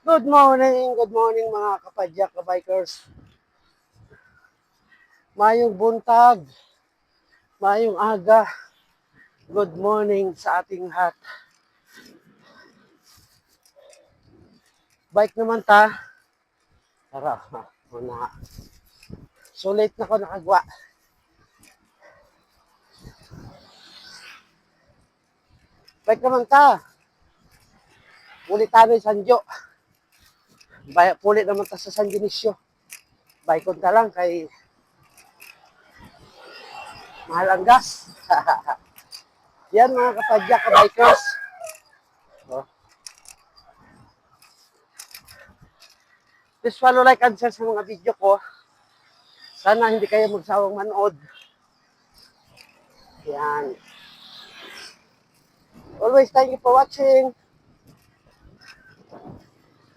Good morning mga kapadyak, kabikers. Mayong buntag, mayong aga. Good morning sa ating lahat. Bike naman ta. Tara, muna. So late na ko nakagwa. Bike naman ta. Ulit tayo Sanjo. Pulit naman ta sa San Dionisio. Bike ko lang kay mahal ang gas. Yan mga kapadyak, kabikers. Oh. Please follow, like, and share sa mga video ko. Sana hindi kayo magsawang manood. Yan. Always thank you for watching.